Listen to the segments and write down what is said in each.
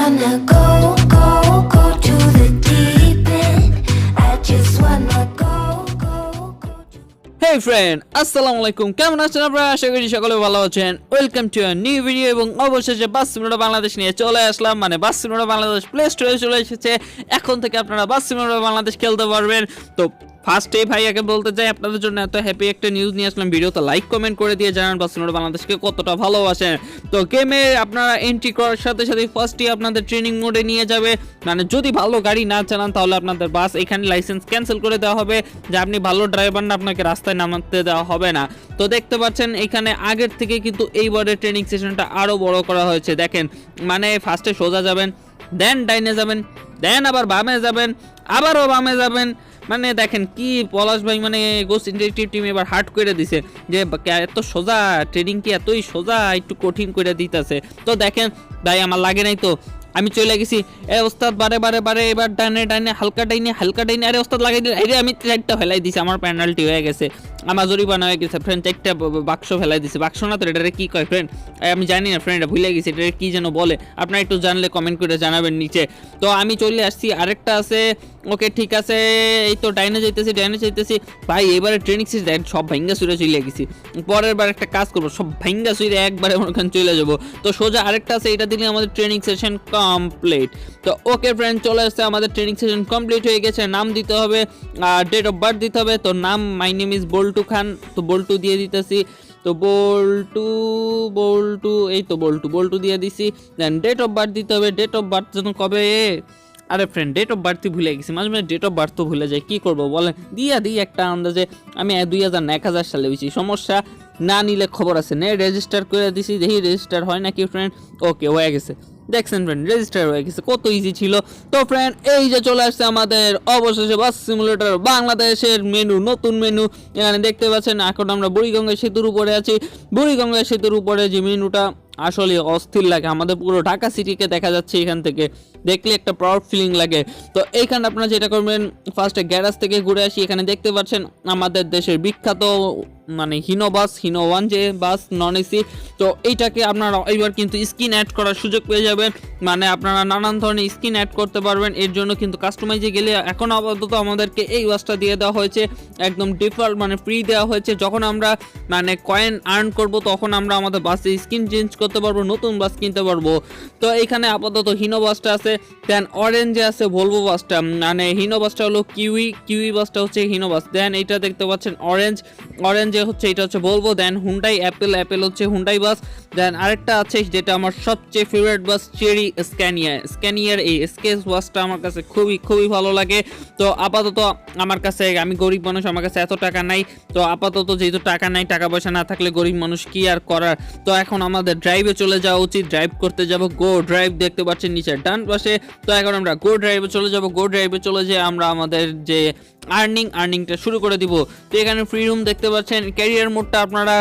wanna go to the deep end. I just wanna go to... Hey friend, আসসালামু আলাইকুম, কেমন আছেন আপনারা? আশা করি সকলে ভালো আছেন। Welcome to a new video এবং অবশেষে বাস সিমুলেটর বাংলাদেশ নিয়ে চলে আসলাম। মানে বাস সিমুলেটর বাংলাদেশ প্লে স্টোরে চলে এসেছে। এখন থেকে আপনারা বাস সিমুলেটর বাংলাদেশ খেলতে পারবেন। তো ফার্স্টে ভাইয়াকে বলতে চাই, আপনাদের জন্য এত হ্যাপি একটা নিউজ নিয়ে আসলাম। ভিডিওতে লাইক কমেন্ট করে দিয়ে জানান বাস সিমুলেটর বাংলাদেশকে কতটা ভালোবাসেন। তো গেমে আপনারা এন্ট্রি করার সাথে সাথে ফার্স্টই আপনাদের ট্রেনিং মোডে নিয়ে যাবে। মানে যদি ভালো গাড়ি না চালান তাহলে আপনাদের বাস এখানে লাইসেন্স ক্যান্সেল করে দেওয়া হবে, যে আপনি ভালো ড্রাইভার না, আপনাকে রাস্তায় নামাতে দেওয়া হবে না। তো দেখতে পাচ্ছেন এখানে আগের থেকে কিন্তু এইবারের ট্রেনিং সেশনটা আরও বড় করা হয়েছে। দেখেন, মানে ফার্স্টে সোজা যাবেন, দেন ডাইনে যাবেন, দেন আবার বামে যাবেন, আবারও বামে যাবেন। মানে দেখেন কি পলাশ ভাই, মানে গোস্ট ইন্টারেক্টিভ টিম এবার হার্ড করে দিছে যে এত সোজা ট্রেনিং, কি এতই সোজা, একটু কঠিন করে দিতেছে। তো দেখেন ভাই, আমার লাগে নাই তো আমি চলে গেছি। এ ওস্তাদ বারে বারে বারে এবার ডাইনে ডাইনে হালকা ডাইনে হালকা ডাইনে, আরে ওস্তাদ লাগাই দিন, আরে আমি চারটা ফেলাই দিছি, আমার পেনাল্টি হয়ে গেছে, আমার জরিমানা হয়ে গেছে ফ্রেন্ড। চারটা বাক্স ফেলাই দিছি, বাক্স না তো এটারে কি কয় ফ্রেন্ড, আমি জানি না ফ্রেন্ড, ভুলে গেছি এটারে কি যেন বলে। আপনারা একটু জানলে কমেন্ট করে জানাবেন নিচে। তো আমি চলে আসছি, আরেকটা আছে। ওকে ঠিক আছে, এই তো ডাইনে যাইতেছি ভাই। এবারে ট্রেনিং সিস্টেম সব ভাঙ্গা সুরে চলে গেছি। পরের বার একটা কাজ করবো, সব ভাঙ্গা সুরে একবারে ওখানে চলে যাবো। তো সোজা আরেকটা আছে, এটা দিলে আমাদের ট্রেনিং সেশন কমপ্লিট। তো ওকে ফ্রেন্ড, চলে আসছে, আমাদের ট্রেনিং সেশন কমপ্লিট হয়ে গেছে। নাম দিতে হবে আর ডেট অফ বার্থ দিতে হবে। তো নাম মাই নেম ইজ বল্টু খান, তো বল্টু দিয়ে দিতেছি। তো বল্টু এই তো বল্টু দিয়ে দিছি। দেন ডেট অফ বার্থ দিতে হবে। ডেট অফ বার্থ যেন কবে, আরে ফ্রেন্ড ডেট অফ বার্থই ভুলে গেছি, মাঝে মাঝে ডেট অফ বার্থ তো ভুলে যাই, কী করবো বলেন। দিই একটা আন্দাজে, আমি 2000 সালে হয়েছি, সমস্যা না নিলে খবর আছে, নে রেজিস্টার করে দিছি, দেখি রেজিস্টার হয় নাকি ফ্রেন্ড। ওকে হয়ে গেছে, দেখছেন ফ্রেন্ড রেজিস্টার হয়ে গেছে, কত ইজি ছিল। তো ফ্রেন্ড এই যে চলে আসছে আমাদের অবশেষে বাস সিমুলেটর বাংলাদেশের মেনু, নতুন মেনু এখানে দেখতে পাচ্ছেন। এখন আমরা বুড়িগঙ্গা সেতুর উপরে আছি। বুড়িগঙ্গা সেতুর উপরে যে মেনুটা আসলে অস্থির লাগে, আমাদের পুরো ঢাকা সিটিকে দেখা যাচ্ছে এখান থেকে, দেখলে একটা প্রাউড ফিলিং লাগে। তো এইখানে আপনারা যেটা করবেন, ফার্স্টে গ্যারাজ থেকে ঘুরে আসি। এখানে দেখতে পাচ্ছেন আমাদের দেশের বিখ্যাত মানে হিনো 1 যে বাস নন এসি। তো এইটাকে আপনারা এবার কিন্তু স্কিন অ্যাড করার সুযোগ পেয়ে যাবেন, মানে আপনারা নানান ধরনের স্কিন অ্যাড করতে পারবেন। এর জন্য কিন্তু কাস্টমাইজে গেলে এখন আপাতত আমাদেরকে এই বাসটা দিয়ে দেওয়া হয়েছে, একদম ডিফল্ট মানে ফ্রি দেওয়া হয়েছে। যখন আমরা মানে কয়েন আর্ন করব তখন আমরা আমাদের বাসে স্কিন চেঞ্জ করতে পারবো, নতুন বাস কিনতে পারবো। তো এখানে আপাতত হিনো বাসটা আছে, দেন অরেঞ্জে আছে ভলভো বাসটা, মানে হিনো বাসটা হলো কিউই বাসটা হচ্ছে হিনো বাস। দেন এইটা দেখতে পাচ্ছেন অরেঞ্জ হচ্ছে, এটা হচ্ছে বলবো। দেন হুন্ডাই অ্যাপেল হচ্ছে হুন্ডাই বাস। দেন আরেকটা আছে যেটা আমার সবচেয়ে ফেভারিট বাস, চেরি স্ক্যানিয়ার এই স্কেচ বাসটা আমার কাছে খুবই ভালো লাগে। তো আপাতত আমার কাছে, আমি গরিব মানুষ, আমার কাছে এত টাকা নাই। তো আপাতত যেহেতু টাকা নাই, টাকা পয়সা না থাকলে গরিব মানুষ কি আর করার। তো এখন আমাদের ড্রাইভে চলে যাওয়া উচিত, ড্রাইভ করতে যাব। গো ড্রাইভ দেখতে পাচ্ছেন নিচে ডান পাশে। তো এখন আমরা গো ড্রাইভে চলে যাব। গো ড্রাইভে চলে যেয়ে আমরা আমাদের যে আর্নিংটা শুরু করে দিব। তো এখানে ফ্রি রুম দেখতে পাচ্ছেন। ক্যারিয়ার মোডটা আপনারা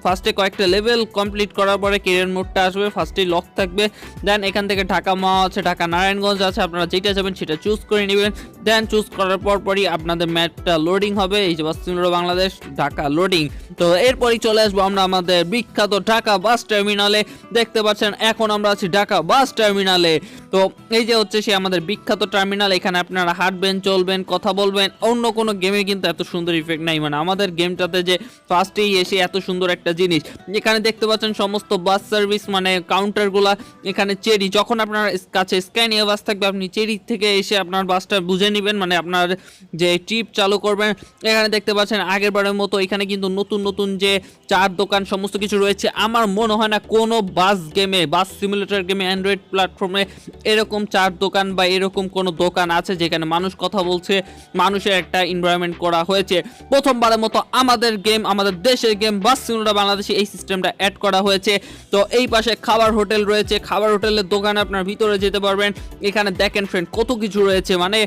ফার্স্টে কয়েকটা লেভেল কমপ্লিট করার পরে ক্যারিয়ার মোডটা আসবে, ফার্স্টে লক থাকবে। দেন এখান থেকে ঢাকা মাওয়া আছে, ঢাকা নারায়ণগঞ্জ আছে, আপনারা যেটা যাবেন সেটা চুজ করে নেবেন। দেন চুজ করার পরই আপনাদের ম্যাপটা লোডিং হবে, এই যে বাস সিমুলেটর বাংলাদেশ ঢাকা লোডিং। তো এরপরই চলে আসবো আমরা আমাদের বিখ্যাত ঢাকা বাস টার্মিনালে। দেখতে পাচ্ছেন এখন আমরা আছি ঢাকা বাস টার্মিনালে। তো এই যে হচ্ছে সে আমাদের বিখ্যাত টার্মিনাল, এখানে আপনারা হাঁটবেন, চলবেন, কথা বলবেন। অন্য কোনো গেমে কিন্তু এত সুন্দর ইফেক্ট নাই, মানে আমাদের গেমটাতে যে ফার্স্টেই এসে এত সুন্দর একটা জিনিস। এখানে দেখতে পাচ্ছেন সমস্ত বাস সার্ভিস মানে কাউন্টারগুলা, এখানে চেরি, যখন আপনার কাছে স্ক্যানিয়া বাস থাকবে আপনি চেরি থেকে এসে আপনার বাসটা বুঝে নেবেন, মানে আপনার যে ট্রিপ চালু করবেন। এখানে দেখতে পাচ্ছেন আগের বারের মতো এখানে কিন্তু নতুন যে চার দোকান সমস্ত কিছু রয়েছে। আমার মনে হয় না কোনো বাস সিমুলেটর গেমে অ্যান্ড্রয়েড প্ল্যাটফর্মে এরকম চার দোকান বা এরকম কোনো দোকান আছে যেখানে মানুষ কথা বলছে, মানুষের একটা এনভায়রনমেন্ট করা হয়েছে। প্রথমবারের মতো আমাদের দেশের গেম বাস সিমুলেটর বাংলাদেশে এই সিস্টেমটা অ্যাড করা হয়েছে। তো এই পাশে খাবার হোটেল রয়েছে, খাবার হোটেলের দোকানে আপনার ভিতরে যেতে পারবেন। এখানে দেখেন ফ্রেন্ড কত কিছু রয়েছে, মানে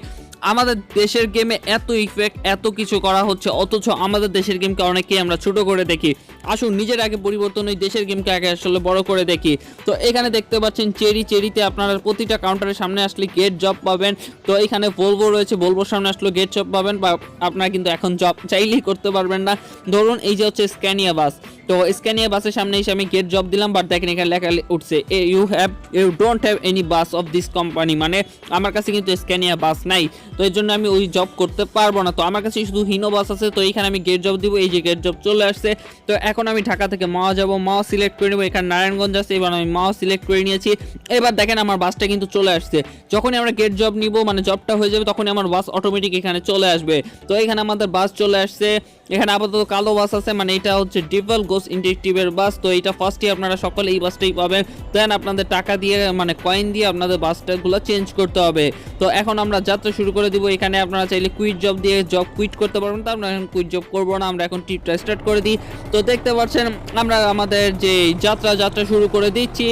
আমাদের দেশের গেমে এত ইফেক্ট এত কিছু করা হচ্ছে, অথচ আমাদের দেশের গেমকে অনেকেই আমরা ছোট করে দেখি। আসুন নিজের আগে পরিবর্তন ওই দেশের গেমকে আগে আসলে বড় করে দেখি। তো এখানে দেখতে পাচ্ছেন চেরিতে আপনারা প্রতিটা কাউন্টারের সামনে আসলে গেট জব পাবেন। তো এখানে ভলভো রয়েছে, ভলভোর সামনে আসলে গেট জব পাবেন, বা আপনারা কিন্তু এখন জব চাইলেই করতে পারবেন না। ধরুন এই যে হচ্ছে স্ক্যানিয়া বাস, তো স্ক্যানিয়া বাসের সামনে এসে আমি গেট জব দিলাম, বাট দেখেন এখানে লেখা উঠছে you don't have any bus of this company, মানে আমার কাছে কিন্তু স্ক্যানিয়া বাস নাই, তো এর জন্য আমি ওই জব করতে পারবো না। তো আমার কাছে শুধু হিনো বাস আছে, তো এইখানে আমি গেট জব দিব। এই যে গেট জব চলে আসছে। তো এখন আমি ঢাকা থেকে মাওয়া যাব, মাওয়া সিলেক্ট করে নেবো। এখানে নারায়ণগঞ্জ আছে, এবার আমি মাওয়া সিলেক্ট করে নিয়েছি। এবার দেখেন আমার বাসটা কিন্তু চলে আসছে। যখনই আমরা গেট জব নিব, মানে জবটা হয়ে যাবে, তখনই আমার বাস অটোমেটিক এখানে চলে আসবে। তো এখানে আমাদের বাস চলে আসছে। এখানে আপাতত কালো বাস আছে, মানে এটা হচ্ছে ডিভেল গোস ইন্ডেক্টিভের বাস। তো এটা ফার্স্টে আপনারা সকলে এই বাসটাই পাবেন। দেন আপনাদের টাকা দিয়ে, মানে কয়েন দিয়ে আপনাদের বাসটাগুলো চেঞ্জ করতে হবে। তো এখন আমরা যাত্রা শুরু করে দিব। এখানে আপনারা চাইলে কুইট জব দিয়ে জব কুইট করতে পারবেন, তো আমরা এখন কুইট জব করবো না, আমরা এখন ট্রিপটা স্টার্ট করে দিই। তো দেখতে পাচ্ছেন আমরা আমাদের যে যাত্রা শুরু করে দিচ্ছি।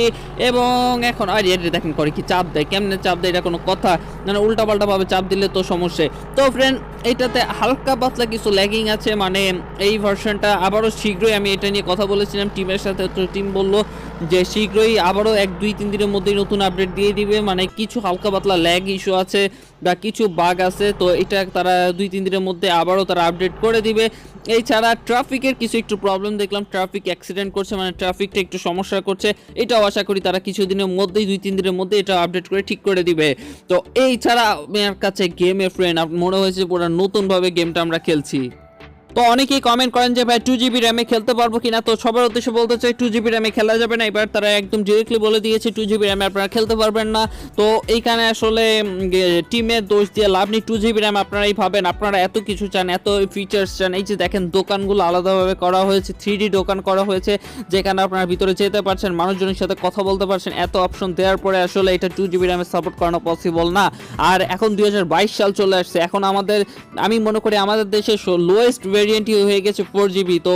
এবং এখন আর দেখেন করে কি চাপ দেয়, কেমনে চাপ দেয়, এটা কোনো কথা, মানে উল্টাপাল্টা ভাবে চাপ দিলে তো সমস্যা। তো ফ্রেন্ড, এটাতে হালকা পাতলা কিছু ল্যাগিং আছে, মানে এই ভার্সনটা আবারও শীঘ্রই, আমি এটা নিয়ে কথা বলেছিলাম টিমের সাথে, তো টিম বললো যে শীঘ্রই আবারও 1-2-3 দিনের মধ্যেই নতুন আপডেট দিয়ে দিবে। মানে কিছু হালকা পাতলা ল্যাগ ইস্যু আছে বা কিছু বাগ আছে, তো এটা তারা 2-3 দিনের মধ্যে আবারও তারা আপডেট করে দিবে। এছাড়া ট্রাফিকের কিছু একটু প্রবলেম দেখলাম, ট্রাফিক অ্যাক্সিডেন্ট করছে, মানে ট্রাফিকটা একটু সমস্যা করছে। এটাও আশা করি তারা কিছুদিনের মধ্যেই 2-3 দিনের মধ্যে এটা আপডেট করে ঠিক করে দিবে। তো এই ছাড়া আমার কাছে গেমের ফ্রেন্ড মনে হয়েছে পুরো নতুনভাবে গেমটা আমরা খেলছি। তো অনেকেই কমেন্ট করেন যে ভাই 2GB র্যামে খেলতে পারবো কিনা, তো সবার উদ্দেশ্যে বলতে চাই 2GB র্যামে খেলা যাবে না। এবার তারা একদম ডিরেক্টলি বলে দিয়েছে 2GB র্যামে আপনারা খেলতে পারবেন না। তো এইখানে আসলে টিমের দোষ দিয়ে লাভ নেই। 2GB র্যাম আপনারাই ভাবেন, আপনারা এত কিছু চান, এত ফিচার্স চান। এই যে দেখেন দোকানগুলো আলাদাভাবে করা হয়েছে, 3D দোকান করা হয়েছে, যেখানে আপনারা ভিতরে যেতে পারছেন, মানুষজনের সাথে কথা বলতে পারছেন। এত অপশন দেওয়ার পরে আসলে এটা 2GB র্যামে সাপোর্ট করানো পসিবল না। আর এখন 2022 সাল চলে আসছে, এখন আমি মনে করি আমাদের দেশে লোয়েস্ট ভেরিয়েন্টই হয়ে গেছে 4GB। তো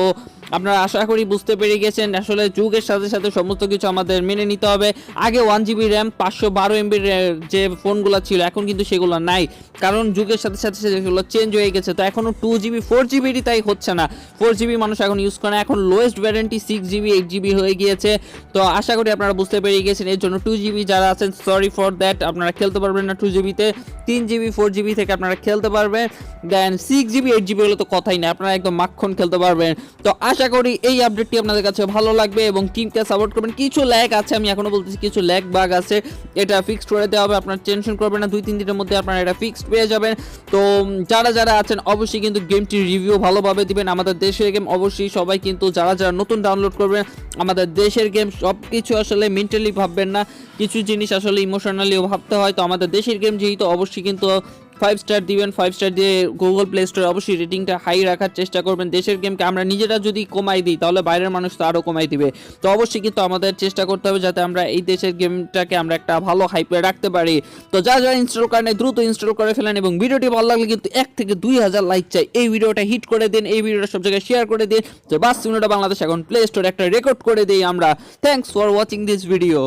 আপনারা আশা করি বুঝতে পেরে গেছেন, আসলে যুগের সাথে সাথে সমস্ত কিছু আমাদের মেনে নিতে হবে। আগে 1GB র্যাম 512 MB যে ফোনগুলো ছিল, এখন কিন্তু সেগুলো নাই, কারণ যুগের সাথে সাথে সেগুলো চেঞ্জ হয়ে গেছে। তো এখনও 2GB 4GB তাই হচ্ছে না, 4GB মানুষ এখন ইউজ করে না। এখন লোয়েস্ট ভ্যারিয়েন্টই 6GB 8GB হয়ে গিয়েছে। তো আশা করি আপনারা বুঝতে পেরে গেছেন। এর জন্য 2GB যারা আছেন, সরি ফর দ্যাট, আপনারা খেলতে পারবেন না 2GBতে। 3GB 4GB থেকে আপনারা খেলতে পারবেন। দেন 6GB 8GB হলে তো কথাই না, আপনারা একদম মাখন খেলতে পারবেন। তো আশা করি এই আপডেটটি আপনাদের কাছে ভালো লাগবে এবং টিমকে সাপোর্ট করবেন। কিছু ল্যাগ আছে, আমি এখনো বলতেছি কিছু ল্যাগ বাগ আছে, এটা ফিক্সড করে দেওয়া হবে। আপনারা টেনশন করবেন না, 2-3 দিনের মধ্যে আপনারা এটা ফিক্সড পেয়ে যাবেন। তো যারা আছেন অবশ্যই কিন্তু গেমটির রিভিউ ভালোভাবে দিবেন। আমাদের দেশের গেম অবশ্যই সবাই কিন্তু যারা নতুন ডাউনলোড করবেন, আমাদের দেশের গেম সব কিছু আসলে মেন্টালি ভাববেন না, কিছু জিনিস আসলে ইমোশনালিও ভাবতে হয়। তো আমাদের দেশের গেম যেহেতু অবশ্যই কিন্তু 5 স্টার দিবেন, 5 স্টার দিয়ে গুগল প্লে স্টোরে অবশ্যই রেটিংটা হাই রাখার চেষ্টা করবেন। দেশের গেমকে আমরা নিজেরা যদি কমাই দিই, তাহলে বাইরের মানুষ তো আরও কমাই দিবে। তো অবশ্যই কিন্তু আমাদের চেষ্টা করতে হবে যাতে আমরা এই দেশের গেমটাকে আমরা একটা ভালো হাইপে রাখতে পারি। তো যারা ইনস্টল করেন দ্রুত ইনস্টল করে ফেলেন, এবং ভিডিওটি ভালো লাগলে কিন্তু 1 থেকে 2000 লাইক চাই। এই ভিডিওটা হিট করে দিন, এই ভিডিওটা সব জায়গায় শেয়ার করে দিন, তো বাস বাংলাদেশ এখন প্লে স্টোরে একটা রেকর্ড করে দিই আমরা। Thanks for watching this video.